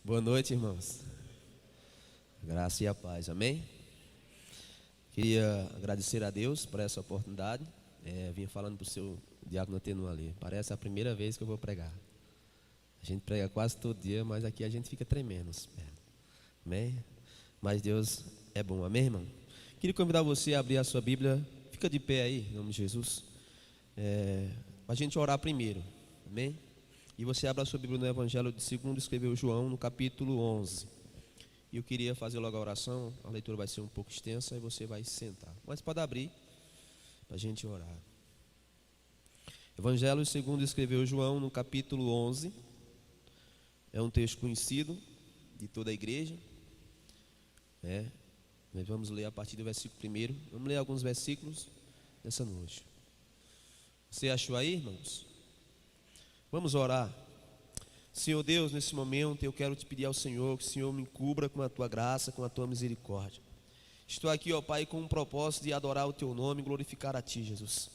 Boa noite, irmãos. Graça e a paz, amém? Queria agradecer a Deus por essa oportunidade. Vim falando para o seu diácono Atenor ali. Parece a primeira vez que eu vou pregar. A gente prega quase todo dia, mas aqui a gente fica tremendo. Amém? Mas Deus é bom, amém, irmão? Queria convidar você a abrir a sua Bíblia. Fica de pé aí, em nome de Jesus. Para a gente orar primeiro, amém? E você abre a sua Bíblia no Evangelho de segundo escreveu João, no capítulo 11. E eu queria fazer logo a oração. A leitura vai ser um pouco extensa e você vai se sentar. Mas pode abrir para a gente orar. Evangelho segundo escreveu João, no capítulo 11. É um texto conhecido de toda a igreja. Nós vamos ler a partir do versículo 1. Vamos ler alguns versículos nessa noite. Você achou aí, irmãos? Vamos orar. Senhor Deus, nesse momento eu quero te pedir ao Senhor que o Senhor me cubra com a tua graça, com a tua misericórdia. Estou aqui, ó Pai, com o propósito de adorar o teu nome e glorificar a ti, Jesus.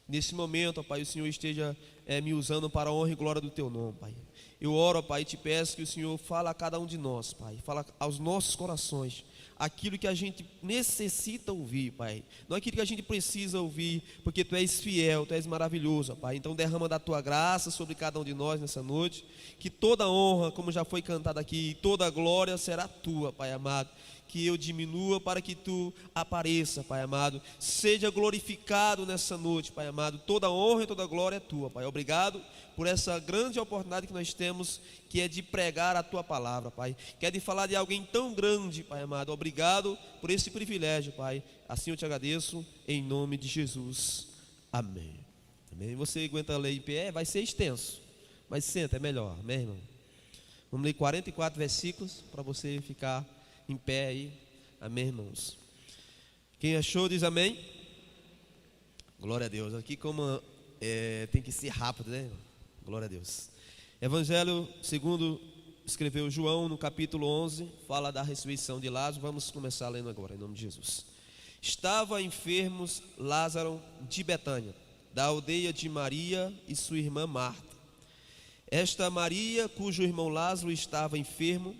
Nesse momento, ó Pai, o Senhor esteja me usando para a honra e glória do teu nome, Pai. Eu oro, ó Pai, e te peço que o Senhor fale a cada um de nós, Pai. Fala aos nossos corações aquilo que a gente necessita ouvir, Pai. Não aquilo que a gente precisa ouvir, porque Tu és fiel, Tu és maravilhoso, ó Pai. Então derrama da Tua graça sobre cada um de nós nessa noite. Que toda honra, como já foi cantado aqui, toda a glória será Tua, Pai amado. Que eu diminua para que Tu apareça, Pai amado. Seja glorificado nessa noite, Pai amado. Toda honra e toda glória é Tua, Pai. Obrigado por essa grande oportunidade que nós temos, que é de pregar a Tua palavra, Pai. Que é de falar de alguém tão grande, Pai amado. Obrigado por esse privilégio, Pai. Assim eu te agradeço, em nome de Jesus. Amém. Amém. Você aguenta ler em pé? Vai ser extenso, mas senta, é melhor, amém, irmão? Vamos ler 44 versículos para você ficar em pé aí, amém, irmãos? Quem achou diz amém. Glória a Deus. Aqui como tem que ser rápido, né? Glória a Deus. Evangelho segundo escreveu João, no capítulo 11, fala da ressurreição de Lázaro. Vamos começar lendo agora, em nome de Jesus. Estava enfermos Lázaro de Betânia, da aldeia de Maria e sua irmã Marta. Esta Maria, cujo irmão Lázaro estava enfermo,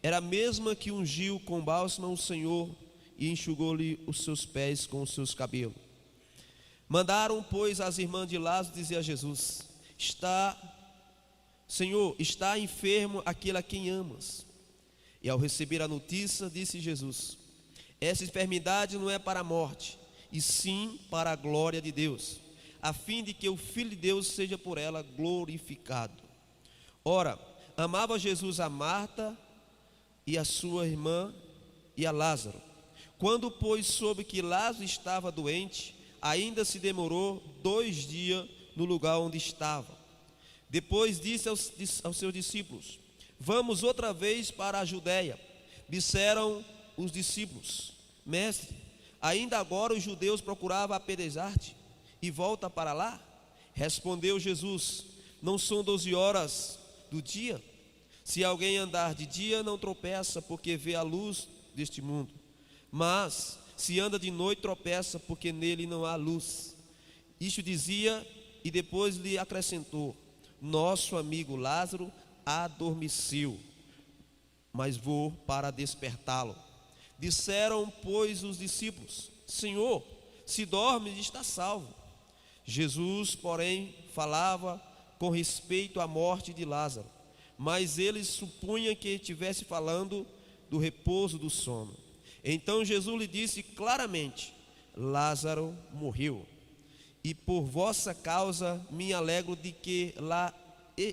era a mesma que ungiu com bálsamo o Senhor e enxugou-lhe os seus pés com os seus cabelos. Mandaram, pois, as irmãs de Lázaro dizer a Jesus: Senhor, está enfermo aquele a quem amas. E ao receber a notícia, disse Jesus: essa enfermidade não é para a morte, e sim para a glória de Deus, a fim de que o Filho de Deus seja por ela glorificado. Ora, amava Jesus a Marta e a sua irmã e a Lázaro. Quando, pois, soube que Lázaro estava doente, ainda se demorou 2 dias no lugar onde estava. Depois disse aos seus discípulos: vamos outra vez para a Judéia. Disseram os discípulos: mestre, ainda agora os judeus procuravam apedrejar-te, e volta para lá? Respondeu Jesus: não são 12 horas do dia? Se alguém andar de dia, não tropeça, porque vê a luz deste mundo. Mas se anda de noite, tropeça, porque nele não há luz. Isto dizia, e depois lhe acrescentou: nosso amigo Lázaro adormeceu, mas vou para despertá-lo. Disseram, pois, os discípulos: Senhor, se dormes, está salvo. Jesus, porém, falava com respeito à morte de Lázaro, mas eles supunham que estivesse falando do repouso do sono. Então Jesus lhe disse claramente: Lázaro morreu, e por vossa causa me alegro de que lá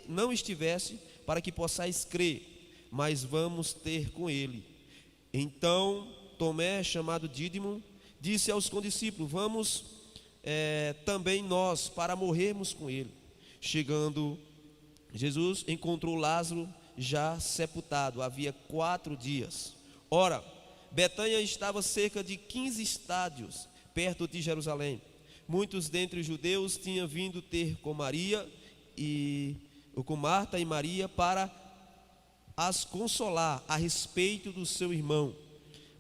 não estivesse, para que possais crer, mas vamos ter com ele. Então Tomé, chamado Dídimo, disse aos condiscípulos: vamos também nós, para morrermos com ele. Chegando Jesus, encontrou Lázaro já sepultado, havia 4 dias. Ora, Betânia estava cerca de 15 estádios, perto de Jerusalém. Muitos dentre os judeus tinham vindo ter com com Marta e Maria para as consolar a respeito do seu irmão.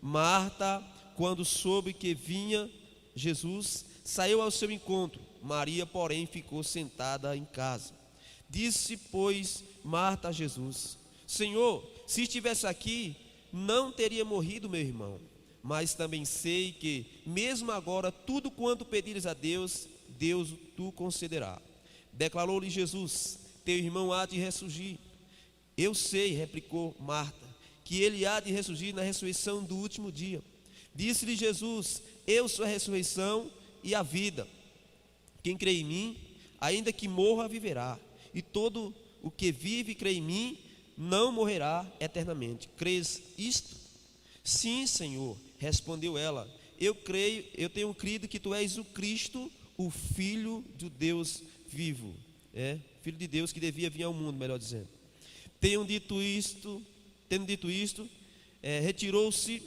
Marta, quando soube que vinha Jesus, saiu ao seu encontro. Maria, porém, ficou sentada em casa. Disse, pois, Marta a Jesus: Senhor, se estivesse aqui, não teria morrido meu irmão. Mas também sei que, mesmo agora, tudo quanto pedires a Deus, Deus tu concederá. Declarou-lhe Jesus: teu irmão há de ressurgir. Eu sei, replicou Marta, que ele há de ressurgir na ressurreição do último dia. Disse-lhe Jesus: eu sou a ressurreição e a vida. Quem crê em mim, ainda que morra, viverá. E todo o que vive e crê em mim, não morrerá eternamente. Crês isto? Sim, Senhor, respondeu ela. Eu creio, eu tenho crido que tu és o Cristo, o Filho de Deus vivo. Filho de Deus que devia vir ao mundo, melhor dizendo. Tendo dito isto, retirou-se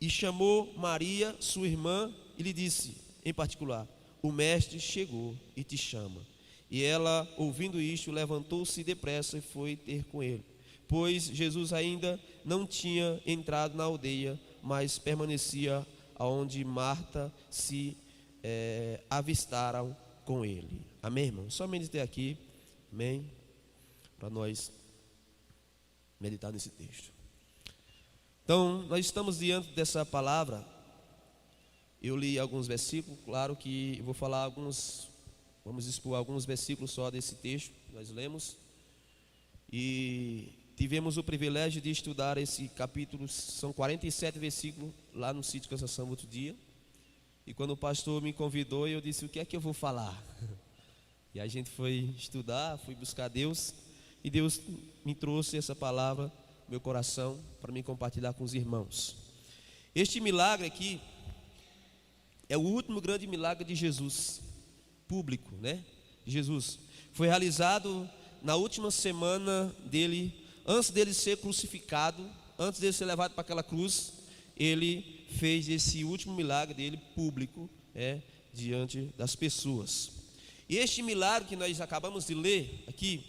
e chamou Maria, sua irmã, e lhe disse, em particular: o mestre chegou e te chama. E ela, ouvindo isto, levantou-se depressa e foi ter com ele, pois Jesus ainda não tinha entrado na aldeia, mas permanecia aonde Marta se avistaram com ele. Amém, irmão? Somente até aqui, amém? Para nós meditar nesse texto. Então, nós estamos diante dessa palavra. Eu li alguns versículos, claro que eu vou falar vamos expor alguns versículos só desse texto que nós lemos. E tivemos o privilégio de estudar esse capítulo, são 47 versículos, lá no sítio Cansação outro dia. E quando o pastor me convidou, eu disse: o que é que eu vou falar? E a gente foi estudar, fui buscar Deus, e Deus me trouxe essa palavra no meu coração para me compartilhar com os irmãos. Este milagre aqui é o último grande milagre de Jesus, público, né? Jesus foi realizado na última semana dele, antes dele ser crucificado, antes dele ser levado para aquela cruz. Ele fez esse último milagre dele público, diante das pessoas. E este milagre que nós acabamos de ler aqui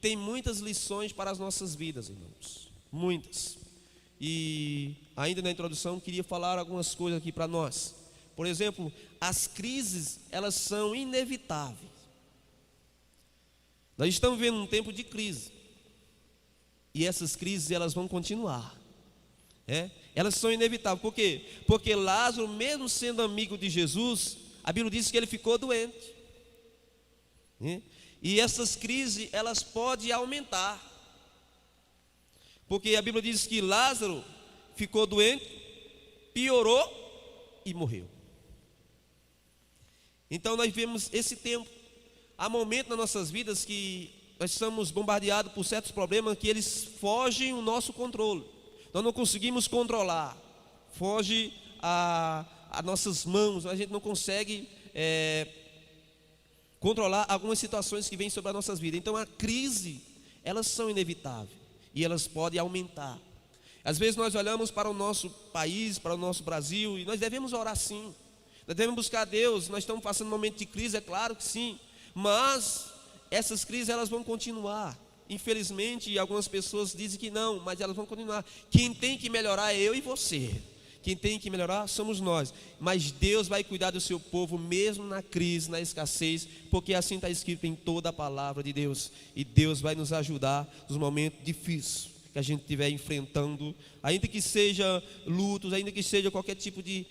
tem muitas lições para as nossas vidas, irmãos, muitas. E ainda na introdução queria falar algumas coisas aqui para nós. Por exemplo, as crises, elas são inevitáveis. Nós estamos vivendo um tempo de crise, e essas crises, elas vão continuar. Elas são inevitáveis. Por quê? Porque Lázaro, mesmo sendo amigo de Jesus, a Bíblia diz que ele ficou doente. E essas crises, elas podem aumentar. Porque a Bíblia diz que Lázaro ficou doente, piorou e morreu. Então nós vemos esse tempo. Há momentos nas nossas vidas que nós somos bombardeados por certos problemas que eles fogem o nosso controle. Nós não conseguimos controlar, foge a nossas mãos, a gente não consegue controlar algumas situações que vêm sobre as nossas vidas. Então a crise, elas são inevitáveis e elas podem aumentar. Às vezes nós olhamos para o nosso país, para o nosso Brasil, e nós devemos orar sim, nós devemos buscar a Deus. Nós estamos passando um momento de crise, é claro que sim, mas essas crises, elas vão continuar. Infelizmente, algumas pessoas dizem que não, mas elas vão continuar. Quem tem que melhorar é eu e você. Quem tem que melhorar somos nós. Mas Deus vai cuidar do seu povo mesmo na crise, na escassez, porque assim está escrito em toda a palavra de Deus. E Deus vai nos ajudar nos momentos difíceis que a gente estiver enfrentando, ainda que seja lutos, ainda que seja qualquer tipo de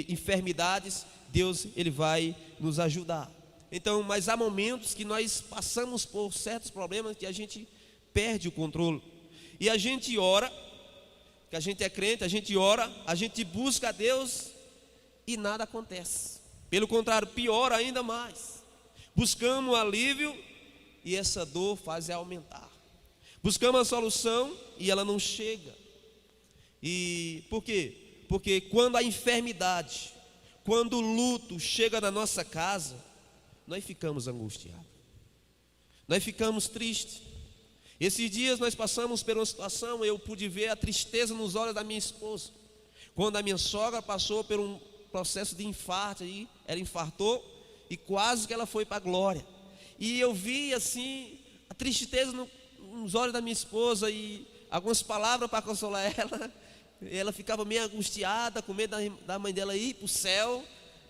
enfermidades, Deus, Ele vai nos ajudar. Então, mas há momentos que nós passamos por certos problemas que a gente perde o controle. E a gente ora, que a gente é crente, a gente ora, a gente busca a Deus e nada acontece. Pelo contrário, piora ainda mais. Buscamos alívio e essa dor faz aumentar. Buscamos a solução e ela não chega. E por quê? Porque quando a enfermidade, quando o luto chega na nossa casa, nós ficamos angustiados, nós ficamos tristes. Esses dias nós passamos por uma situação, eu pude ver a tristeza nos olhos da minha esposa, quando a minha sogra passou por um processo de infarto, aí ela infartou e quase que ela foi para a glória. E eu vi assim, a tristeza nos olhos da minha esposa e algumas palavras para consolar ela. Ela ficava meio angustiada, com medo da mãe dela ir para o céu,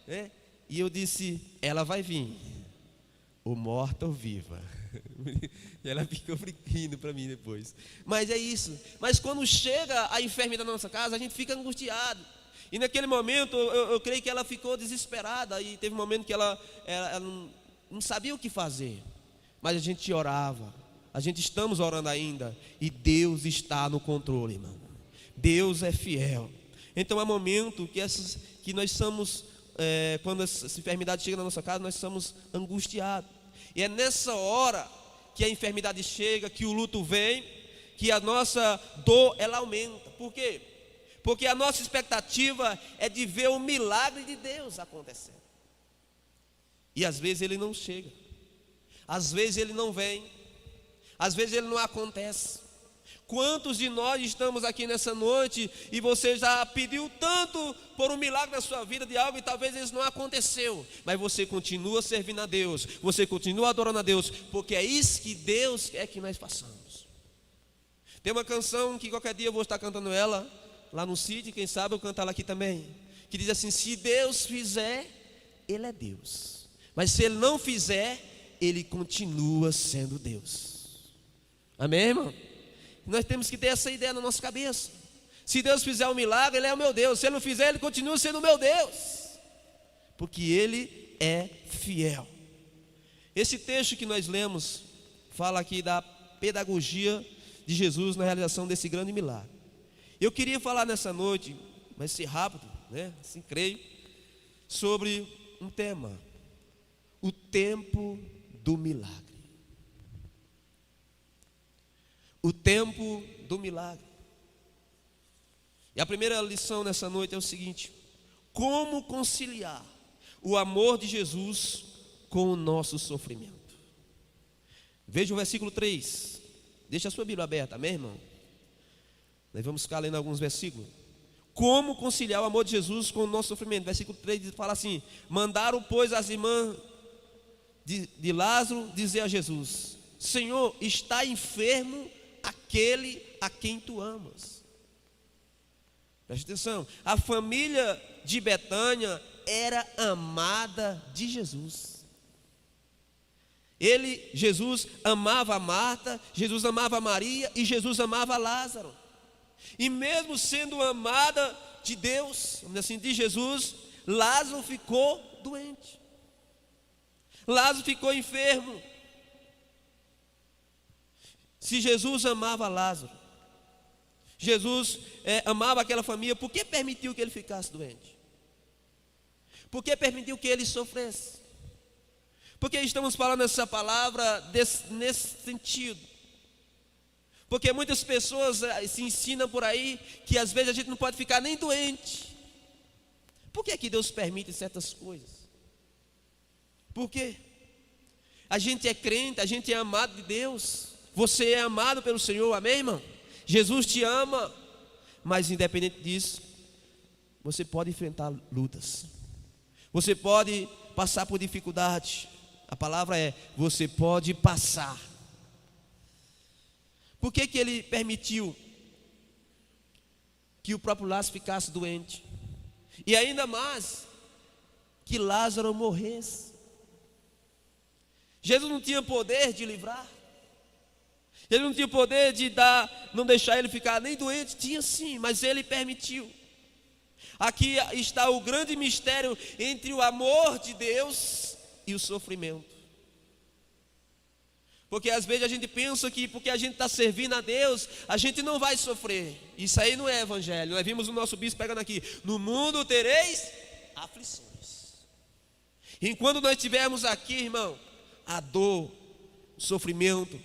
né? E eu disse: ela vai vir, ou morta ou viva. E ela ficou rindo para mim depois. Mas é isso. Mas quando chega a enfermidade na nossa casa, a gente fica angustiado. E naquele momento, eu creio que ela ficou desesperada. E teve um momento que ela não sabia o que fazer. Mas a gente orava. A gente estamos orando ainda. E Deus está no controle, irmão. Deus é fiel. Então é momento que nós somos, quando essa enfermidade chega na nossa casa, nós somos angustiados. E é nessa hora que a enfermidade chega, que o luto vem, que a nossa dor ela aumenta. Por quê? Porque a nossa expectativa é de ver o milagre de Deus acontecendo. E às vezes ele não chega. Às vezes ele não vem. Às vezes ele não acontece. Quantos de nós estamos aqui nessa noite e você já pediu tanto por um milagre na sua vida de algo e talvez isso não aconteceu, mas você continua servindo a Deus, você continua adorando a Deus, porque é isso que Deus quer que nós façamos. Tem uma canção que qualquer dia eu vou estar cantando ela lá no sítio, quem sabe eu canto ela aqui também, que diz assim: se Deus fizer, Ele é Deus, mas se Ele não fizer, Ele continua sendo Deus. Amém, irmão? Nós temos que ter essa ideia na nossa cabeça. Se Deus fizer um milagre, Ele é o meu Deus. Se Ele não fizer, Ele continua sendo o meu Deus, porque Ele é fiel. Esse texto que nós lemos fala aqui da pedagogia de Jesus na realização desse grande milagre. Eu queria falar nessa noite, vai ser rápido, né? Assim creio, sobre um tema: o tempo do milagre. O tempo do milagre. E a primeira lição nessa noite é o seguinte: como conciliar o amor de Jesus com o nosso sofrimento. Veja o versículo 3. Deixa a sua Bíblia aberta, amém, irmão? Nós vamos ficar lendo alguns versículos. Como conciliar o amor de Jesus com o nosso sofrimento. Versículo 3 fala assim: mandaram, pois, as irmãs de Lázaro dizer a Jesus: Senhor, está enfermo aquele a quem tu amas. Preste atenção, a família de Betânia era amada de Jesus. Jesus amava a Marta, Jesus amava a Maria e Jesus amava Lázaro. E mesmo sendo amada de Deus, vamos dizer assim, de Jesus, Lázaro ficou doente. Lázaro ficou enfermo. Se Jesus amava Lázaro, Jesus amava aquela família, por que permitiu que ele ficasse doente? Por que permitiu que ele sofresse? Porque estamos falando essa palavra nesse sentido. Porque muitas pessoas se ensinam por aí que às vezes a gente não pode ficar nem doente. Por que que Deus permite certas coisas? Por quê? A gente é crente, a gente é amado de Deus. Você é amado pelo Senhor, amém, irmão? Jesus te ama, mas independente disso, você pode enfrentar lutas. Você pode passar por dificuldade. A palavra é: você pode passar. Por que que ele permitiu que o próprio Lázaro ficasse doente? E ainda mais, que Lázaro morresse. Jesus não tinha poder de livrar. Ele não tinha poder de não deixar ele ficar nem doente. Tinha sim, mas ele permitiu. Aqui está o grande mistério entre o amor de Deus e o sofrimento. Porque às vezes a gente pensa que porque a gente está servindo a Deus, a gente não vai sofrer. Isso aí não é evangelho. Nós vimos o nosso bispo pegando aqui: no mundo tereis aflições. Enquanto nós estivermos aqui, irmão, a dor, o sofrimento,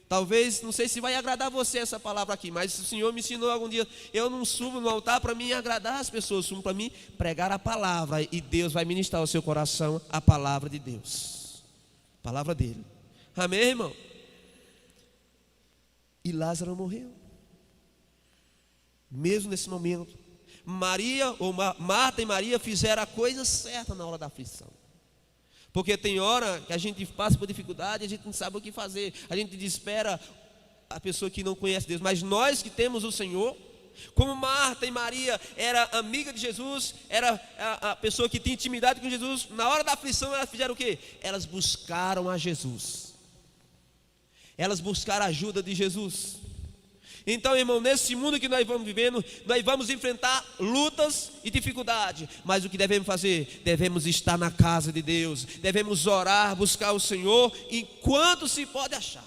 talvez, não sei se vai agradar você essa palavra aqui, mas o Senhor me ensinou algum dia: eu não subo no altar para mim agradar as pessoas, subo para mim pregar a palavra, e Deus vai ministrar ao seu coração a palavra de Deus, a palavra dele. Amém, irmão? E Lázaro morreu. Mesmo nesse momento, Marta e Maria fizeram a coisa certa na hora da aflição. Porque tem hora que a gente passa por dificuldade, a gente não sabe o que fazer, a gente desespera a pessoa que não conhece Deus. Mas nós que temos o Senhor, como Marta e Maria era amiga de Jesus, era a pessoa que tinha intimidade com Jesus, na hora da aflição elas fizeram o quê? Elas buscaram a Jesus. elas buscaram a ajuda de Jesus. Então, irmão, nesse mundo que nós vamos vivendo, nós vamos enfrentar lutas e dificuldades. Mas o que devemos fazer? Devemos estar na casa de Deus, devemos orar, buscar o Senhor, enquanto se pode achar.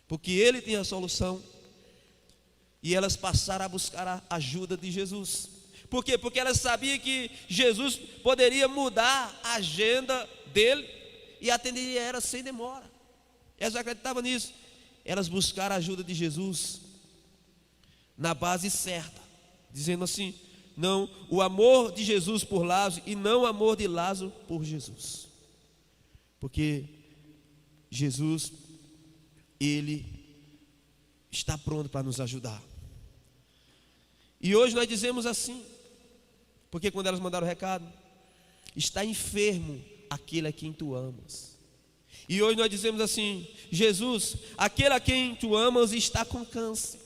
Porque Ele tem a solução. E elas passaram a buscar a ajuda de Jesus. Por quê? Porque elas sabiam que Jesus poderia mudar a agenda dele e atenderia ela sem demora. Elas acreditavam nisso. Elas buscaram a ajuda de Jesus na base certa, dizendo assim: não, o amor de Jesus por Lázaro e não o amor de Lázaro por Jesus. Porque Jesus, Ele está pronto para nos ajudar. E hoje nós dizemos assim, porque quando elas mandaram o recado: está enfermo aquele a quem tu amas. E hoje nós dizemos assim: Jesus, aquele a quem tu amas está com câncer.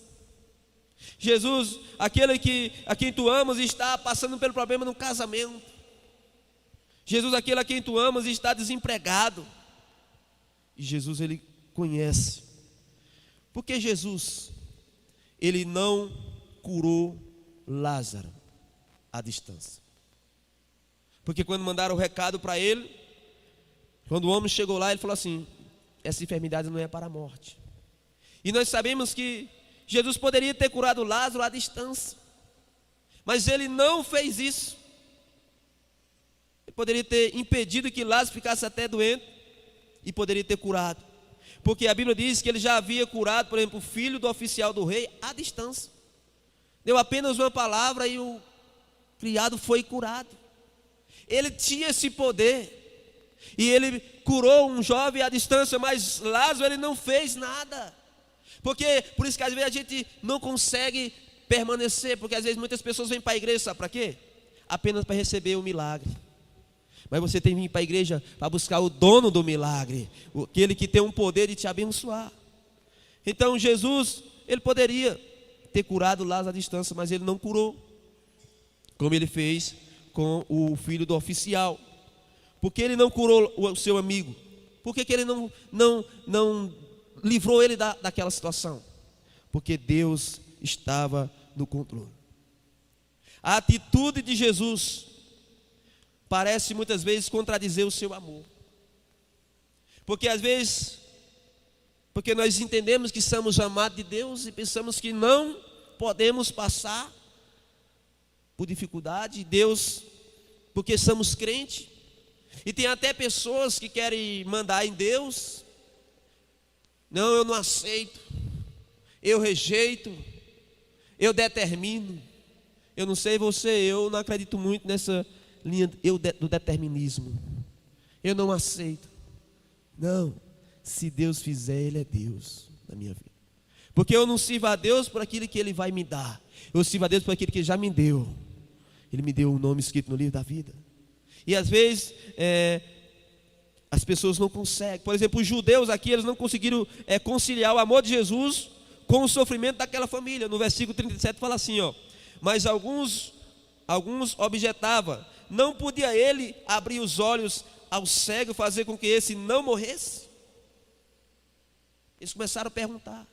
Jesus, aquele a quem tu amas está passando pelo problema no casamento. Jesus, aquele a quem tu amas está desempregado. E Jesus, Ele conhece. Porque Jesus, Ele não curou Lázaro à distância. Porque quando mandaram o recado para ele, quando o homem chegou lá, ele falou assim: essa enfermidade não é para a morte. E nós sabemos que Jesus poderia ter curado Lázaro à distância, mas Ele não fez isso. Ele poderia ter impedido que Lázaro ficasse até doente e poderia ter curado. Porque a Bíblia diz que Ele já havia curado, por exemplo, o filho do oficial do rei à distância. Deu apenas uma palavra e o criado foi curado. Ele tinha esse poder. E Ele curou um jovem à distância, mas Lázaro Ele não fez nada. Por isso que às vezes a gente não consegue permanecer. Porque às vezes muitas pessoas vêm para a igreja, sabe para quê? Apenas para receber o milagre. Mas você tem que vir para a igreja para buscar o dono do milagre, aquele que tem um poder de te abençoar. Então Jesus, Ele poderia ter curado Lázaro à distância, mas Ele não curou, como Ele fez com o filho do oficial. Por que Ele não curou o seu amigo? Por que Ele não livrou ele daquela situação? Porque Deus estava no controle. A atitude de Jesus parece muitas vezes contradizer o seu amor. Porque às vezes, porque nós entendemos que somos amados de Deus e pensamos que não podemos passar por dificuldade. Deus, porque somos crentes. E tem até pessoas que querem mandar em Deus. Não, eu não aceito, eu rejeito, eu determino. Eu não sei você, eu não acredito muito nessa linha do determinismo. Eu não aceito. Não, se Deus fizer, Ele é Deus na minha vida. Porque eu não sirvo a Deus por aquilo que Ele vai me dar. Eu sirvo a Deus por aquilo que Ele já me deu. Ele me deu um nome escrito no livro da vida. E às vezes as pessoas não conseguem. Por exemplo, os judeus aqui, eles não conseguiram conciliar o amor de Jesus com o sofrimento daquela família. No versículo 37 fala assim, ó: mas alguns objetavam: não podia Ele abrir os olhos ao cego, fazer com que esse não morresse? Eles começaram a perguntar.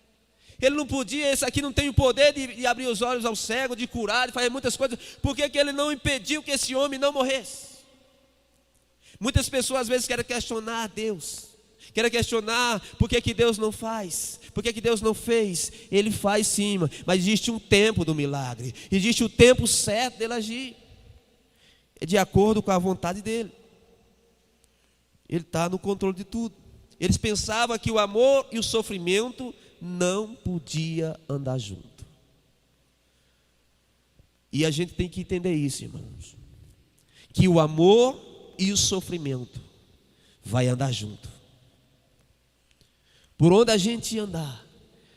Ele não podia, esse aqui não tem o poder de abrir os olhos ao cego, de curar, de fazer muitas coisas. Por que Ele não impediu que esse homem não morresse? Muitas pessoas às vezes querem questionar Deus, querem questionar por que Deus não faz, por que Deus não fez. Ele faz sim, mas existe um tempo do milagre, existe o tempo certo dele agir, é de acordo com a vontade dele. Ele está no controle de tudo. Eles pensavam que o amor e o sofrimento não podia andar junto. E a gente tem que entender isso, irmãos, que o amor e o sofrimento vai andar junto. Por onde a gente andar,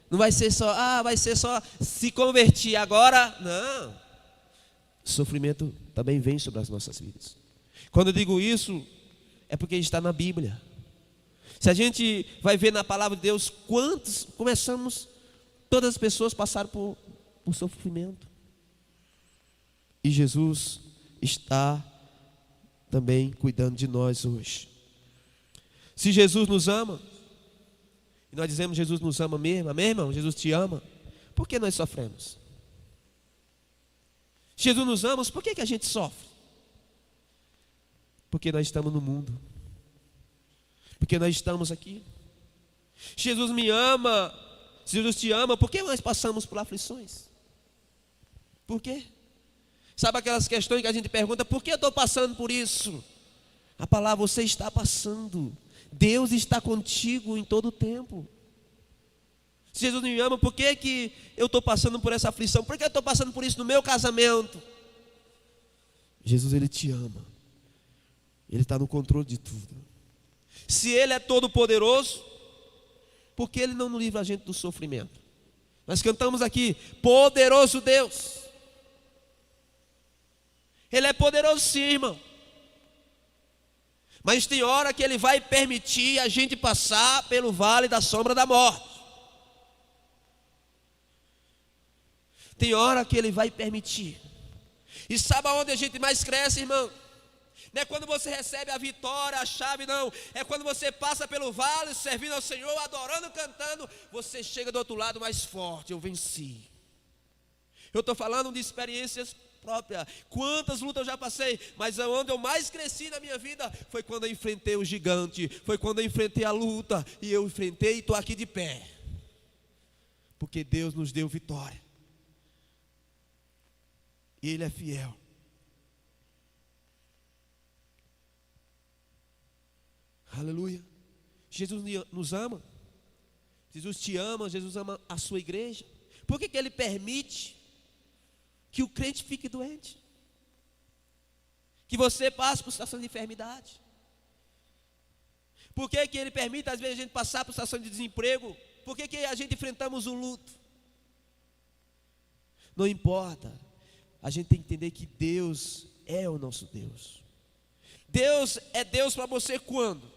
não vai ser só, vai ser só se convertir agora. Não. O sofrimento também vem sobre as nossas vidas. Quando eu digo isso, é porque está na Bíblia. Se a gente vai ver na palavra de Deus, todas as pessoas passaram por sofrimento. E Jesus está também cuidando de nós hoje. Se Jesus nos ama, E nós dizemos: Jesus nos ama mesmo, amém, irmão? Jesus te ama. Por que nós sofremos? Jesus nos ama, por que a gente sofre? Porque nós estamos no mundo. Porque nós estamos aqui. Jesus me ama, Jesus te ama, por que nós passamos por aflições? Por quê? Sabe aquelas questões que a gente pergunta: por que eu estou passando por isso? A palavra: você está passando. Deus está contigo em todo o tempo. Se Jesus me ama, por que eu estou passando por essa aflição? Por que eu estou passando por isso no meu casamento? Jesus, Ele te ama. Ele está no controle de tudo. Se Ele é todo poderoso, por que Ele não nos livra a gente do sofrimento? Nós cantamos aqui: poderoso Deus. Ele é poderoso sim, irmão. Mas tem hora que Ele vai permitir a gente passar pelo vale da sombra da morte. Tem hora que Ele vai permitir. E sabe aonde a gente mais cresce, irmão? Não é quando você recebe a vitória, a chave, não. É quando você passa pelo vale, servindo ao Senhor, adorando, cantando. Você chega do outro lado mais forte: eu venci. Eu estou falando de experiências próprias. Quantas lutas eu já passei, mas onde eu mais cresci na minha vida foi quando eu enfrentei o gigante. Foi quando eu enfrentei a luta. E eu enfrentei e estou aqui de pé. Porque Deus nos deu vitória. E Ele é fiel. Aleluia. Jesus nos ama. Jesus te ama. Jesus ama a sua igreja. Por que Ele permite que o crente fique doente? Que você passe por situação de enfermidade? Por que Ele permite às vezes a gente passar por situação de desemprego? Por que a gente enfrentamos o luto? Não importa. A gente tem que entender que Deus é o nosso Deus. Deus é Deus para você quando?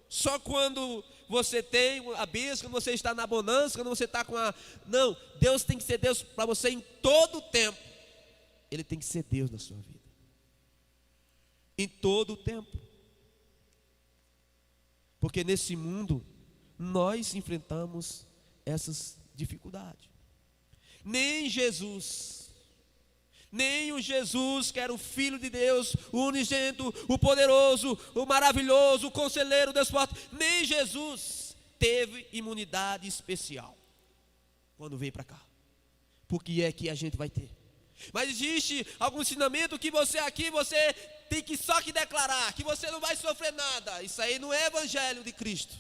Só quando você tem a bênção, quando você está na bonança, quando você está com a... Não, Deus tem que ser Deus para você em todo o tempo. Ele tem que ser Deus na sua vida. Em todo o tempo. Porque nesse mundo, nós enfrentamos essas dificuldades. Nem Jesus, nem o Jesus que era o Filho de Deus, o unigênito, o poderoso, o maravilhoso, o conselheiro, o Deus forte, nem Jesus teve imunidade especial quando veio para cá. Porque é que a gente vai ter. Mas existe algum ensinamento que você aqui, você tem que só que declarar, que você não vai sofrer nada. Isso aí não é evangelho de Cristo.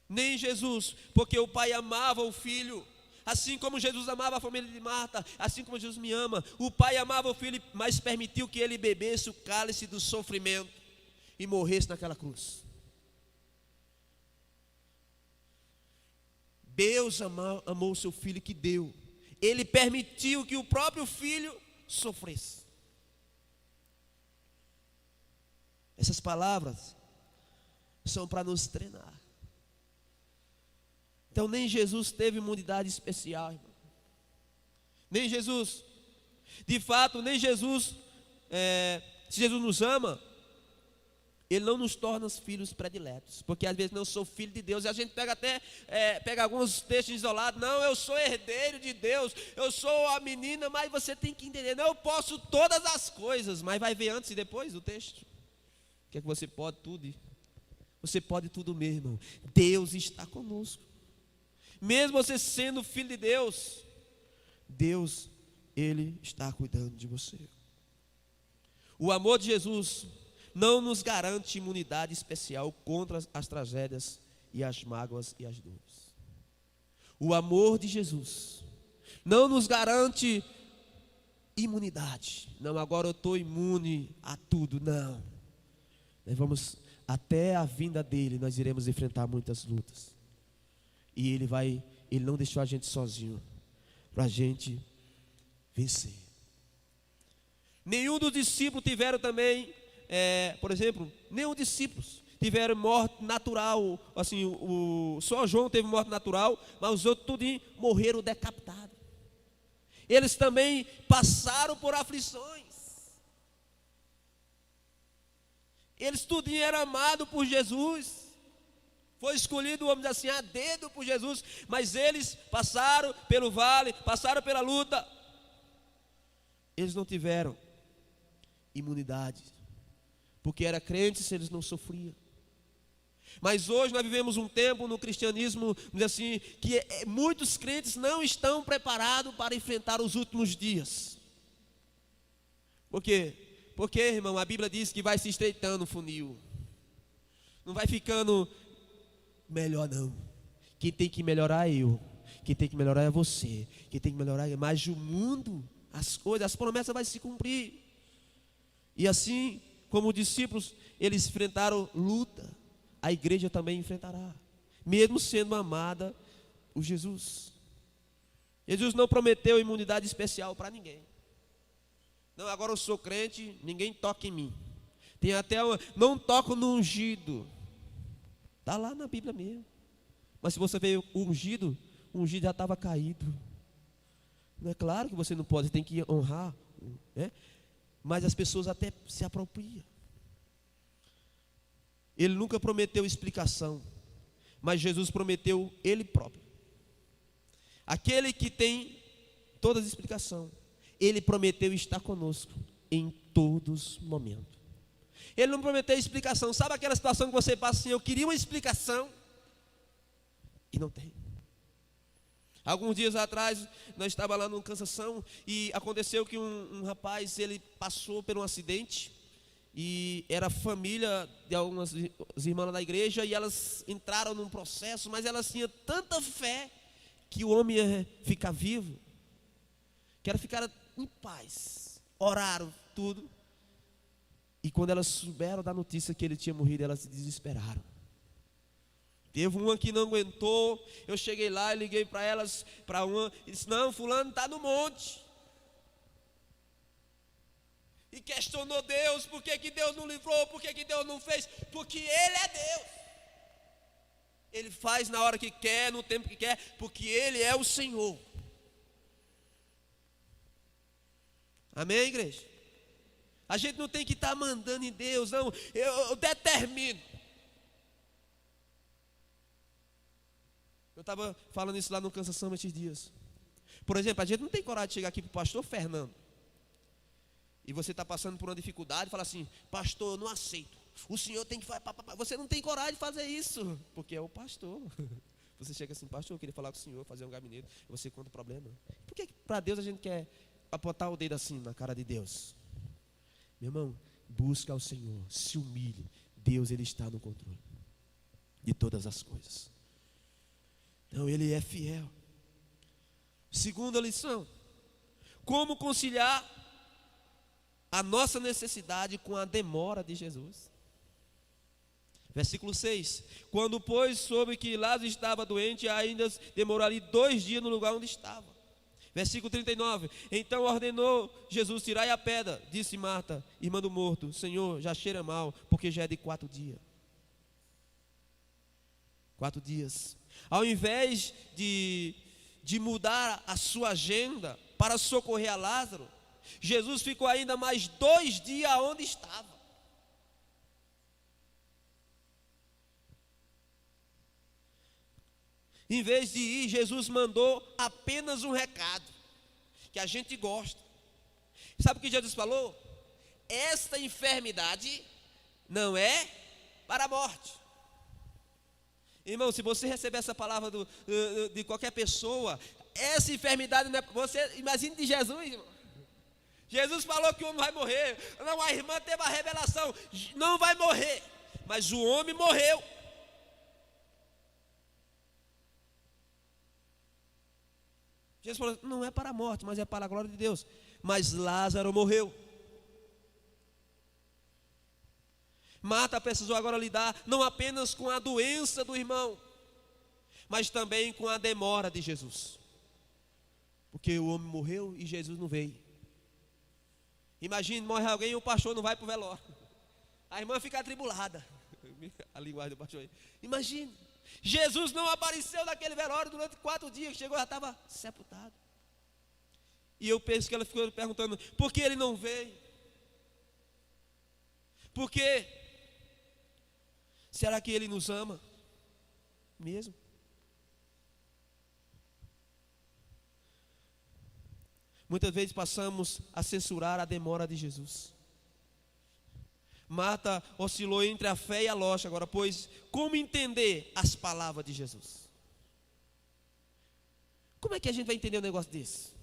Nem Jesus, porque o Pai amava o Filho. Assim como Jesus amava a família de Marta, assim como Jesus me ama. O Pai amava o Filho, mas permitiu que Ele bebesse o cálice do sofrimento e morresse naquela cruz. Deus amou o seu Filho que deu. Ele permitiu que o próprio Filho sofresse. Essas palavras são para nos treinar. Então nem Jesus teve imunidade especial, irmão. Nem Jesus. De fato, nem Jesus, se Jesus nos ama, Ele não nos torna os filhos prediletos. Porque às vezes não sou filho de Deus. E a gente pega alguns textos isolados. Não, eu sou herdeiro de Deus. Eu sou a menina, mas você tem que entender. Não, eu posso todas as coisas. Mas vai ver antes e depois do texto. O que é que você pode tudo? Você pode tudo mesmo, irmão. Deus está conosco. Mesmo você sendo filho de Deus, Deus, Ele está cuidando de você. O amor de Jesus não nos garante imunidade especial contra as tragédias e as mágoas e as dores. O amor de Jesus não nos garante imunidade. Não, agora eu estou imune a tudo. Não. Nós vamos, até a vinda dEle, nós iremos enfrentar muitas lutas. E Ele não deixou a gente sozinho, para a gente vencer. Nenhum dos discípulos tiveram também, por exemplo, nenhum discípulos tiveram morte natural. Assim, só João teve morte natural, mas os outros tudo morreram decapitados. Eles também passaram por aflições. Eles tudo eram amados por Jesus. Foi escolhido, vamos dizer assim, a dedo por Jesus, mas eles passaram pelo vale, passaram pela luta. Eles não tiveram imunidade, porque eram crentes, eles não sofriam. Mas hoje nós vivemos um tempo no cristianismo, vamos dizer assim, que muitos crentes não estão preparados para enfrentar os últimos dias. Por quê? Porque, irmão, a Bíblia diz que vai se estreitando o funil. Não vai ficando melhor não. Quem tem que melhorar é eu. Quem tem que melhorar é você. Quem tem que melhorar é mais o mundo. As coisas, as promessas vão se cumprir. E assim como os discípulos, eles enfrentaram luta, a igreja também enfrentará, mesmo sendo amada por Jesus. Jesus não prometeu imunidade especial para ninguém. Não, agora eu sou crente, ninguém toca em mim. Tem até não toco no ungido. Está lá na Bíblia mesmo. Mas se você veio ungido, o ungido já estava caído. Não é claro que você não pode, você tem que honrar, né? Mas as pessoas até se apropriam. Ele nunca prometeu explicação, mas Jesus prometeu Ele próprio. Aquele que tem todas as explicações, Ele prometeu estar conosco em todos os momentos. Ele não prometeu explicação. Sabe aquela situação que você passa assim, eu queria uma explicação e não tem. Alguns dias atrás, nós estávamos lá numa cansação e aconteceu que um rapaz, ele passou por um acidente e era família de algumas irmãs da igreja e elas entraram num processo, mas elas tinham tanta fé que o homem ia ficar vivo, que elas ficaram em paz, oraram tudo. E quando elas souberam da notícia que ele tinha morrido, elas se desesperaram. Teve uma que não aguentou, eu cheguei lá e liguei para elas, para uma, e disse, não, fulano está no monte. E questionou Deus, por que Deus não livrou, por que Deus não fez? Porque Ele é Deus. Ele faz na hora que quer, no tempo que quer, porque Ele é o Senhor. Amém, igreja? A gente não tem que estar mandando em Deus, não, eu determino. Eu estava falando isso lá no Cansação esses dias. Por exemplo, a gente não tem coragem de chegar aqui para o pastor Fernando. E você está passando por uma dificuldade e fala assim, pastor, eu não aceito. O senhor tem que fazer. Você não tem coragem de fazer isso, porque é o pastor. Você chega assim, pastor, eu queria falar com o senhor, fazer um gabinete. Você conta o problema. Por que para Deus a gente quer apontar o dedo assim na cara de Deus? Meu irmão, busca ao Senhor, se humilhe. Deus, Ele está no controle de todas as coisas. Então, Ele é fiel. Segunda lição: como conciliar a nossa necessidade com a demora de Jesus. Versículo 6: quando, pois, soube que Lázaro estava doente, ainda demorou ali 2 dias no lugar onde estava. Versículo 39: então ordenou Jesus, tirai a pedra. Disse Marta, irmã do morto, Senhor, já cheira mal, porque já é de 4 dias. 4 dias. Ao invés de mudar a sua agenda para socorrer a Lázaro, Jesus ficou ainda mais 2 dias onde estava. Em vez de ir, Jesus mandou apenas um recado, que a gente gosta. Sabe o que Jesus falou? Esta enfermidade não é para a morte. Irmão, se você receber essa palavra de qualquer pessoa, essa enfermidade não é para você. Imagine de Jesus, irmão. Jesus falou que o homem vai morrer. Não, a irmã teve a revelação, não vai morrer, mas o homem morreu. Jesus falou, não é para a morte, mas é para a glória de Deus. Mas Lázaro morreu. Marta precisou agora lidar não apenas com a doença do irmão, mas também com a demora de Jesus. Porque o homem morreu e Jesus não veio. Imagine, morre alguém e o pastor não vai para o velório. A irmã fica atribulada. A linguagem do pastor aí. Imagine, Jesus não apareceu naquele velório durante 4 dias. Chegou, já estava sepultado. E eu penso que ela ficou perguntando, por que ele não veio? Por quê? Será que ele nos ama? mesmo. Muitas vezes passamos a censurar a demora de Jesus. Marta oscilou entre a fé e a lógica agora, pois como entender as palavras de Jesus? Como é que a gente vai entender um negócio desse?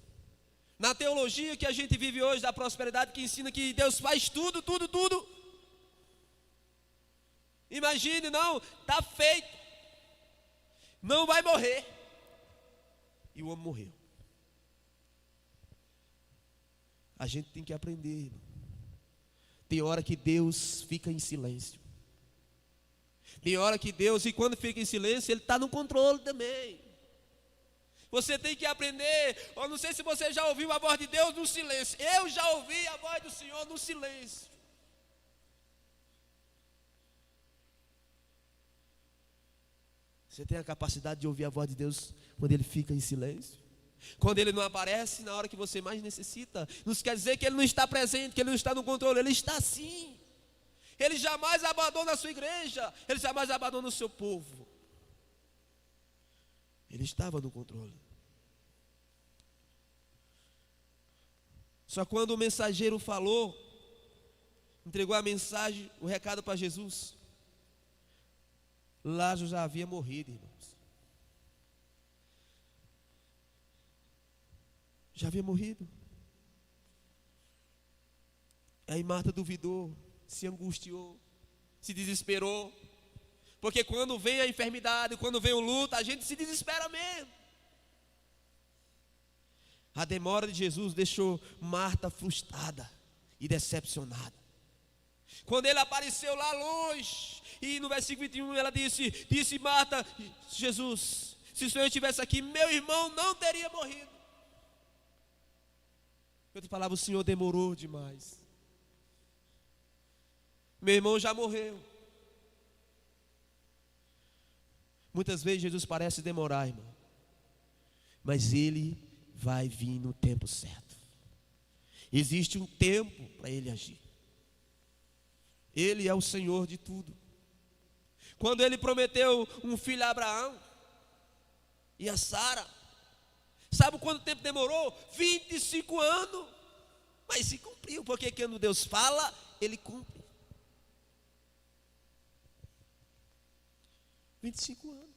Na teologia que a gente vive hoje, da prosperidade, que ensina que Deus faz tudo, tudo, tudo. Imagine, não, está feito. Não vai morrer. E o homem morreu. A gente tem que aprender, irmão. Tem hora que Deus fica em silêncio. Tem hora que Deus, e quando fica em silêncio, Ele está no controle também. Você tem que aprender. Eu não sei se você já ouviu a voz de Deus no silêncio. Eu já ouvi a voz do Senhor no silêncio. Você tem a capacidade de ouvir a voz de Deus quando Ele fica em silêncio? Quando Ele não aparece na hora que você mais necessita? Não quer dizer que Ele não está presente, que Ele não está no controle. Ele está sim. Ele jamais abandona a sua igreja. Ele jamais abandona o seu povo. Ele estava no controle. Só quando o mensageiro falou, entregou a mensagem, o recado para Jesus, Lázaro já havia morrido, irmãos. Já havia morrido. Aí Marta duvidou, se angustiou, se desesperou. Porque quando vem a enfermidade, quando vem o luto, a gente se desespera mesmo. A demora de Jesus deixou Marta frustrada e decepcionada. Quando Ele apareceu lá longe, e no versículo 21 ela disse Marta, Jesus, se o Senhor estivesse aqui, meu irmão não teria morrido. Eu te falava, o Senhor demorou demais. Meu irmão já morreu. Muitas vezes Jesus parece demorar, irmão, mas Ele vai vir no tempo certo. Existe um tempo para Ele agir. Ele é o Senhor de tudo. Quando Ele prometeu um filho a Abraão e a Sara, sabe quanto tempo demorou? 25 anos. Mas se cumpriu, porque quando Deus fala, Ele cumpre. 25 anos.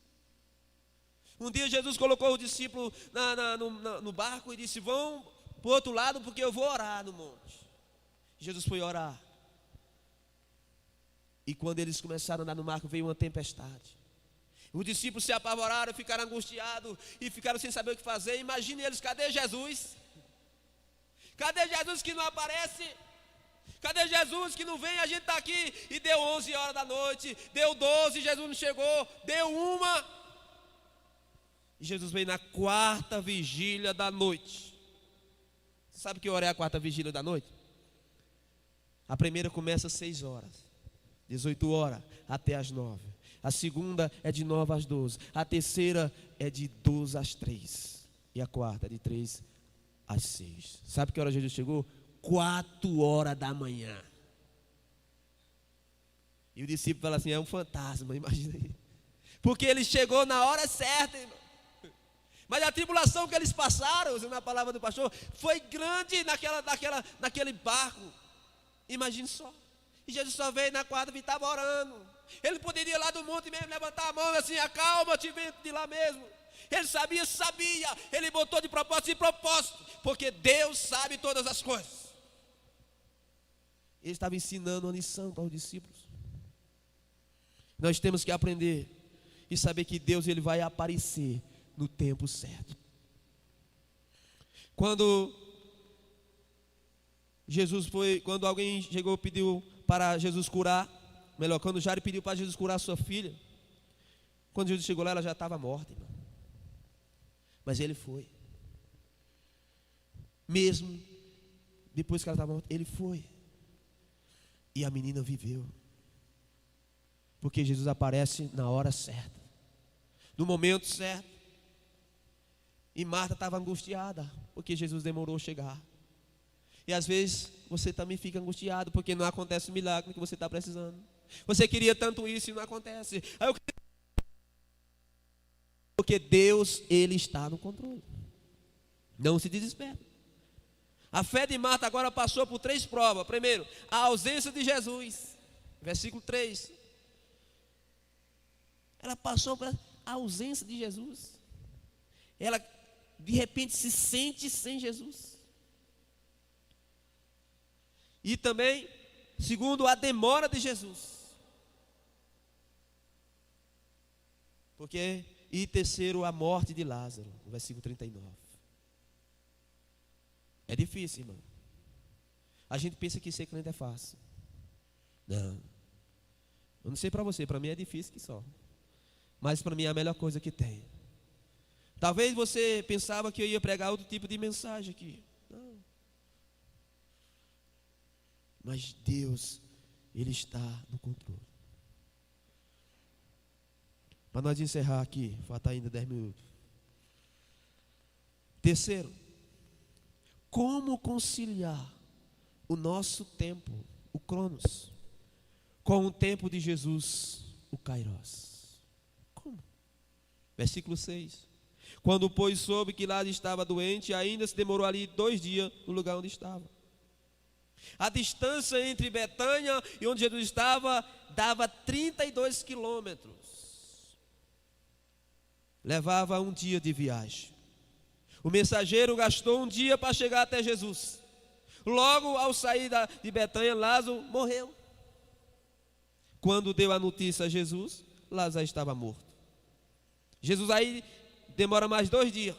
Um dia Jesus colocou os discípulos no barco e disse, vão para o outro lado porque eu vou orar no monte. Jesus foi orar. E quando eles começaram a andar no barco, veio uma tempestade. Os discípulos se apavoraram, ficaram angustiados e ficaram sem saber o que fazer. Imagine eles, cadê Jesus? Cadê Jesus que não aparece? Cadê Jesus que não vem? A gente está aqui e deu 11 horas da noite, deu 12, Jesus não chegou, deu 1. E Jesus veio na 4ª vigília da noite. Você sabe que hora é a 4ª vigília da noite? A primeira começa às 6 horas, 18 horas até às 9. A segunda é de 9 às 12. A terceira é de 12 às 3. E a quarta é de 3 às 6. Sabe que hora Jesus chegou? 4 horas da manhã. E o discípulo fala assim, é um fantasma, imagina aí. Porque ele chegou na hora certa, irmão. Mas a tribulação que eles passaram, usando a palavra do pastor, foi grande naquele barco. Imagine só. E Jesus só veio na 4ª e estava orando. Ele poderia ir lá do monte mesmo, levantar a mão e assim, acalma-te, vento de lá mesmo. Ele sabia, ele botou de propósito, porque Deus sabe todas as coisas. Ele estava ensinando uma lição para os discípulos. Nós temos que aprender e saber que Deus ele vai aparecer no tempo certo. Quando alguém chegou e pediu para Jesus curar, quando Jairo pediu para Jesus curar a sua filha, quando Jesus chegou lá, ela já estava morta, irmão. Mas ele foi. Mesmo depois que ela estava morta, ele foi. E a menina viveu. Porque Jesus aparece na hora certa, no momento certo. E Marta estava angustiada, porque Jesus demorou a chegar. E às vezes você também fica angustiado, porque não acontece o milagre que você está precisando. Você queria tanto isso e não acontece. Aí Porque Deus, Ele está no controle. Não se desespere. A fé de Marta agora passou por 3 provas. Primeiro, a ausência de Jesus. Versículo 3. Ela passou pela ausência de Jesus. Ela, de repente, se sente sem Jesus. E também, segundo, a demora de Jesus. E terceiro, a morte de Lázaro. No versículo 39. É difícil, irmão. A gente pensa que ser crente é fácil. Não. Eu não sei para você, para mim é difícil que só. Mas para mim é a melhor coisa que tem. Talvez você pensava que eu ia pregar outro tipo de mensagem aqui. Não. Mas Deus, Ele está no controle. Para nós encerrar aqui, falta ainda 10 minutos. Terceiro, como conciliar o nosso tempo, o Cronos, com o tempo de Jesus, o Kairos? Como? Versículo 6. Quando, pois, soube que Lázaro estava doente, ainda se demorou ali 2 dias no lugar onde estava. A distância entre Betânia e onde Jesus estava dava 32 quilômetros. Levava 1 dia de viagem. O mensageiro gastou 1 dia para chegar até Jesus. Logo, ao sair de Betânia, Lázaro morreu. Quando deu a notícia a Jesus, Lázaro estava morto. Jesus aí demora mais 2 dias.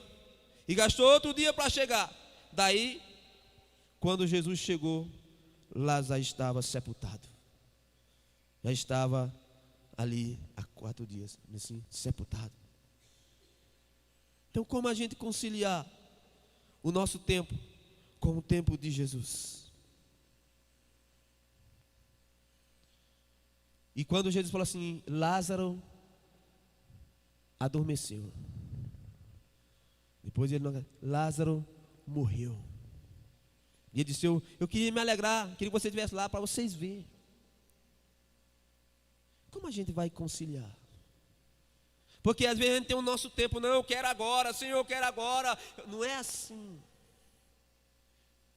E gastou outro dia para chegar. Daí, quando Jesus chegou, Lázaro estava sepultado. Já estava ali há 4 dias, assim, sepultado. Então, como a gente conciliar o nosso tempo com o tempo de Jesus? E quando Jesus falou assim, Lázaro adormeceu. Depois Lázaro morreu. E ele disse, eu queria me alegrar, queria que você estivesse lá para vocês verem. Como a gente vai conciliar? Porque às vezes a gente tem o nosso tempo, não, eu quero agora, Senhor, eu quero agora. Não é assim.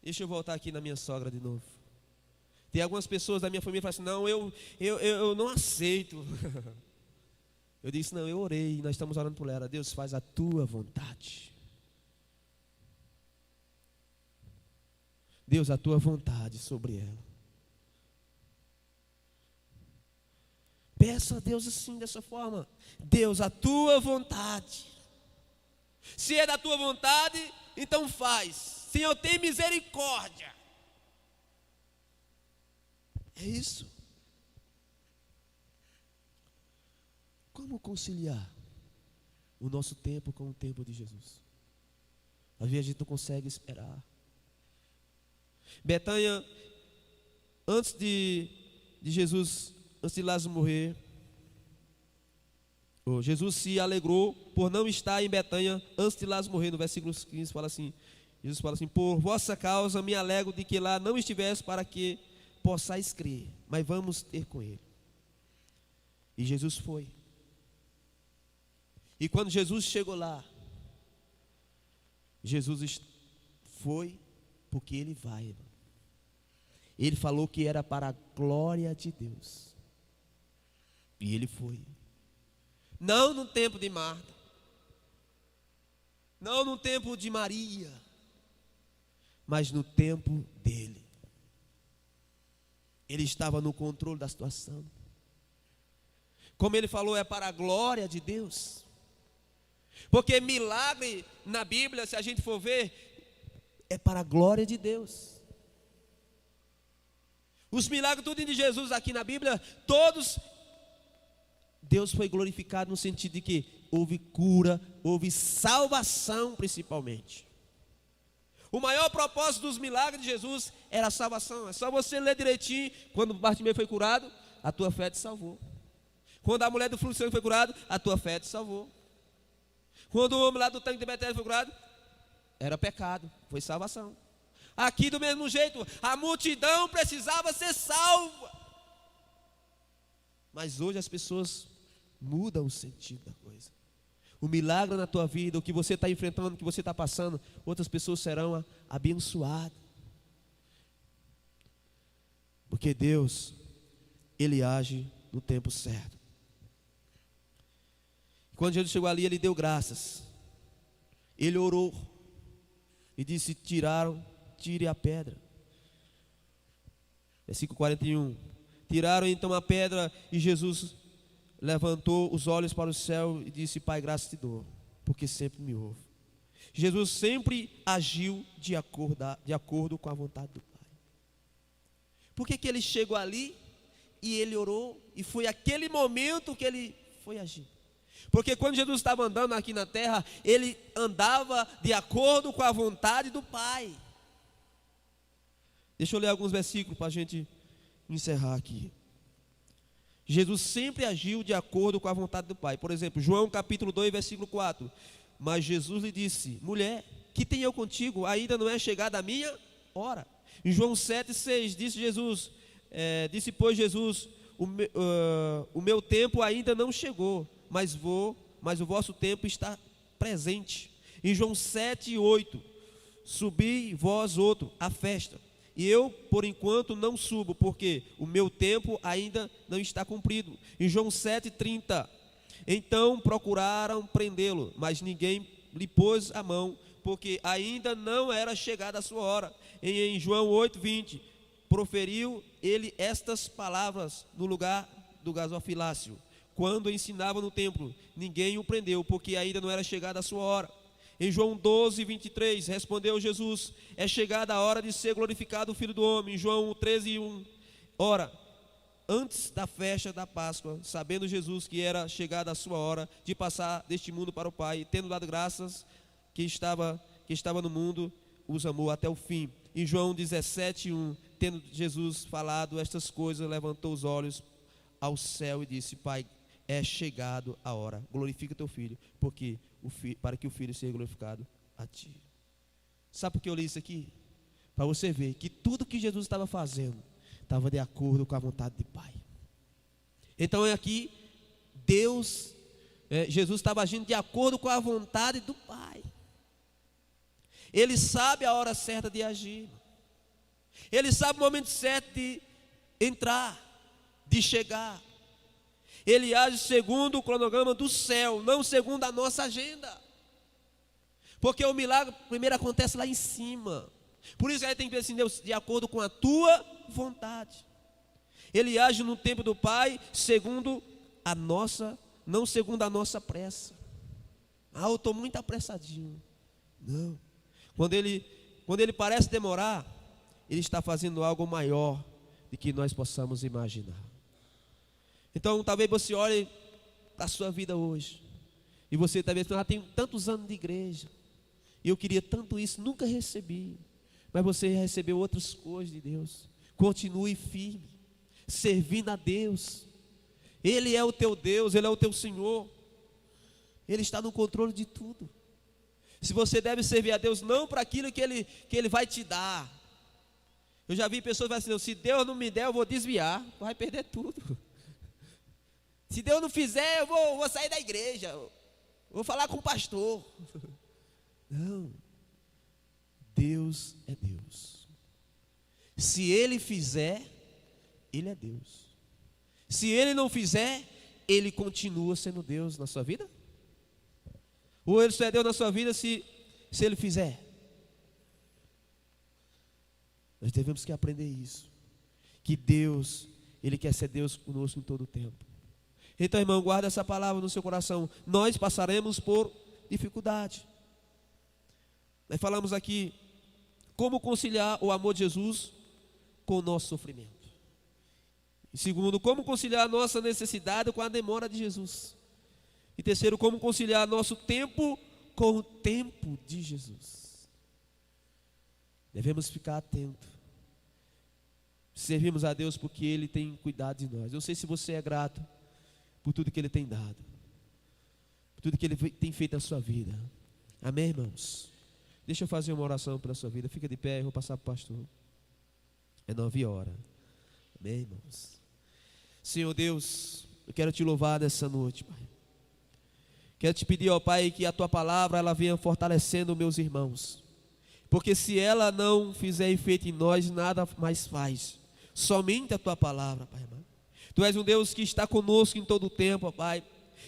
Deixa eu voltar aqui na minha sogra de novo. Tem algumas pessoas da minha família que falam assim, não, eu não aceito. Eu disse, não, eu orei, nós estamos orando por ela. Deus, faz a tua vontade. Deus, a tua vontade sobre ela. Peça a Deus assim, dessa forma. Deus, a tua vontade. Se é da tua vontade, então faz. Senhor, tem misericórdia. É isso. Como conciliar o nosso tempo com o tempo de Jesus? Às vezes a gente não consegue esperar. Betânia, antes de Jesus, antes de Lázaro morrer, Jesus se alegrou por não estar em Betânia antes de Lázaro morrer. No versículo 15 fala assim, Jesus fala assim, por vossa causa me alegro de que lá não estivesse, para que possais crer, mas vamos ter com ele. E Jesus foi. E quando Jesus chegou lá, Jesus foi porque ele vai, irmão. Ele falou que era para a glória de Deus. E ele foi. Não no tempo de Marta. Não no tempo de Maria. Mas no tempo dele. Ele estava no controle da situação. Como ele falou, é para a glória de Deus. Porque milagre na Bíblia, se a gente for ver, é para a glória de Deus. Os milagres tudo de Jesus aqui na Bíblia, todos, Deus foi glorificado no sentido de que houve cura, houve salvação principalmente. O maior propósito dos milagres de Jesus era a salvação. É só você ler direitinho. Quando Bartimeu foi curado, a tua fé te salvou. Quando a mulher do fluxo de sangue foi curada, a tua fé te salvou. Quando o homem lá do tanque de Betesda foi curado, era pecado, foi salvação. Aqui do mesmo jeito, a multidão precisava ser salva. Mas hoje as pessoas mudam o sentido da coisa. o milagre na tua vida, o que você está enfrentando, o que você está passando, outras pessoas serão abençoadas. Porque Deus, Ele age no tempo certo. Quando Jesus chegou ali, Ele deu graças. Ele orou e disse: tire a pedra. Versículo 41. Tiraram então a pedra e Jesus levantou os olhos para o céu e disse: Pai, graças te dou, porque sempre me ouve. Jesus sempre agiu de acordo com a vontade do Pai. Por que ele chegou ali e ele orou, e foi aquele momento que ele foi agir? Porque quando Jesus estava andando aqui na terra, ele andava de acordo com a vontade do Pai. Deixa eu ler alguns versículos para a gente encerrar aqui. Jesus sempre agiu de acordo com a vontade do Pai. Por exemplo, João capítulo 2, versículo 4. Mas Jesus lhe disse: mulher, que tenho eu contigo? Ainda não é chegada a minha hora. Em João 7, 6, disse pois Jesus: o meu tempo ainda não chegou, mas o vosso tempo está presente. Em João 7, 8, subi vós outro à festa, e eu por enquanto não subo, porque o meu tempo ainda não está cumprido. Em João 7, 30, então procuraram prendê-lo, mas ninguém lhe pôs a mão, porque ainda não era chegada a sua hora. Em João 8, 20, proferiu ele estas palavras no lugar do gasofilácio, quando ensinava no templo. Ninguém o prendeu, porque ainda não era chegada a sua hora. Em João 12, 23, respondeu Jesus: é chegada a hora de ser glorificado o Filho do Homem. Em João 13, 1, ora, antes da festa da Páscoa, sabendo Jesus que era chegada a sua hora de passar deste mundo para o Pai, tendo dado graças que estava no mundo, os amou até o fim. Em João 17, 1, tendo Jesus falado estas coisas, levantou os olhos ao céu e disse: Pai, é chegado a hora, glorifica teu filho, para que o filho seja glorificado a ti. Sabe por que eu li isso aqui? Para você ver que tudo que Jesus estava fazendo estava de acordo com a vontade do Pai. Então aqui Jesus estava agindo de acordo com a vontade do Pai. Ele sabe a hora certa de agir. Ele sabe o momento certo de entrar, de chegar. Ele age segundo o cronograma do céu, não segundo a nossa agenda. Porque o milagre primeiro acontece lá em cima. Por isso ele tem que dizer assim: Deus, de acordo com a tua vontade. Ele age no tempo do Pai, segundo a nossa, não segundo a nossa pressa. Eu estou muito apressadinho. Não. Quando ele parece demorar, ele está fazendo algo maior do que nós possamos imaginar. Então talvez você olhe para a sua vida hoje, e você talvez tenha tantos anos de igreja, e eu queria tanto isso, nunca recebi. Mas você recebeu outras coisas de Deus. Continue firme, servindo a Deus. Ele é o teu Deus, Ele é o teu Senhor. Ele está no controle de tudo. Se você deve servir a Deus, não para aquilo que Ele vai te dar. Eu já vi pessoas que falam assim: se Deus não me der, eu vou desviar. Vai perder tudo. Se Deus não fizer, eu vou sair da igreja. Vou falar com o pastor. Não. Deus é Deus. Se Ele fizer, Ele é Deus. Se Ele não fizer, Ele continua sendo Deus na sua vida? Ou Ele só é Deus na sua vida se Ele fizer? Nós devemos que aprender isso. Que Deus, Ele quer ser Deus conosco em todo o tempo. Então, irmão, guarda essa palavra no seu coração. Nós passaremos por dificuldade. Nós falamos aqui como conciliar o amor de Jesus com o nosso sofrimento. E segundo, como conciliar a nossa necessidade com a demora de Jesus. E terceiro, como conciliar nosso tempo com o tempo de Jesus. Devemos ficar atentos. Servimos a Deus porque Ele tem cuidado de nós. Eu sei se você é grato por tudo que Ele tem dado, por tudo que Ele tem feito na sua vida. Amém, irmãos? Deixa eu fazer uma oração pela sua vida. Fica de pé, eu vou passar para o pastor. É 9h. Amém, irmãos? Senhor Deus, eu quero te louvar nessa noite, Pai. Quero te pedir, ó Pai, que a Tua palavra ela venha fortalecendo meus irmãos. Porque se ela não fizer efeito em nós, nada mais faz. Somente a Tua palavra, Pai amado. Tu és um Deus que está conosco em todo o tempo, ó Pai.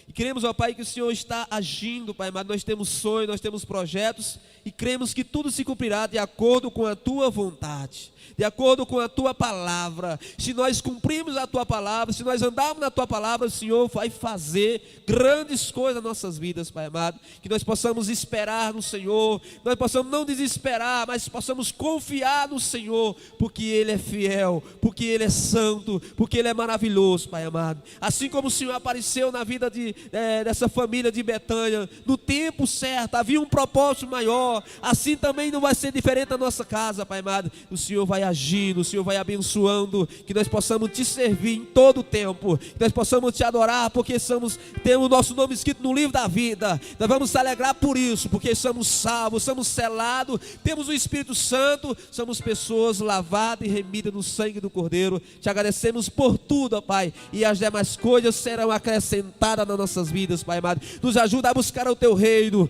E cremos, ó Pai, que o Senhor está agindo, Pai amado. Nós temos sonhos, nós temos projetos e cremos que tudo se cumprirá de acordo com a Tua vontade, de acordo com a Tua palavra. Se nós cumprirmos a Tua palavra, se nós andarmos na Tua palavra, o Senhor vai fazer grandes coisas nas nossas vidas, Pai amado. Que nós possamos esperar no Senhor, nós possamos não desesperar, mas possamos confiar no Senhor, porque Ele é fiel, porque Ele é santo, porque Ele é maravilhoso, Pai amado. Assim como o Senhor apareceu na vida dessa família de Betânia, no tempo certo, havia um propósito maior. Assim também não vai ser diferente na nossa casa, Pai amado. O Senhor vai agindo, o Senhor vai abençoando, que nós possamos te servir em todo o tempo, que nós possamos te adorar, porque temos o nosso nome escrito no livro da vida. Nós vamos nos alegrar por isso, porque somos salvos, somos selados, temos o Espírito Santo, somos pessoas lavadas e remidas no sangue do Cordeiro. Te agradecemos por tudo, ó Pai, e as demais coisas serão acrescentadas nas nossas vidas, Pai amado. Nos ajuda a buscar o Teu reino,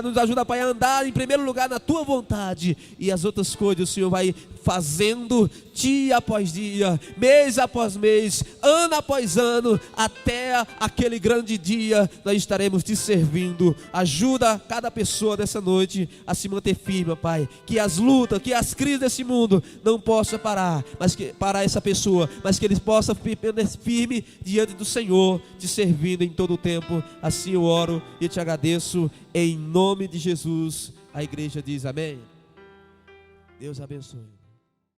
nos ajuda, Pai, a andar em primeiro lugar na Tua vontade, e as outras coisas o Senhor vai fazendo dia após dia, mês após mês, ano após ano, até aquele grande dia nós estaremos te servindo. Ajuda cada pessoa dessa noite a se manter firme, Pai, que as lutas, que as crises desse mundo não possam parar, mas que parar essa pessoa, mas que eles possam permanecer firme diante do Senhor, te servindo em todo o tempo. Assim eu oro e te agradeço em nome de Jesus. A igreja diz amém. Deus abençoe.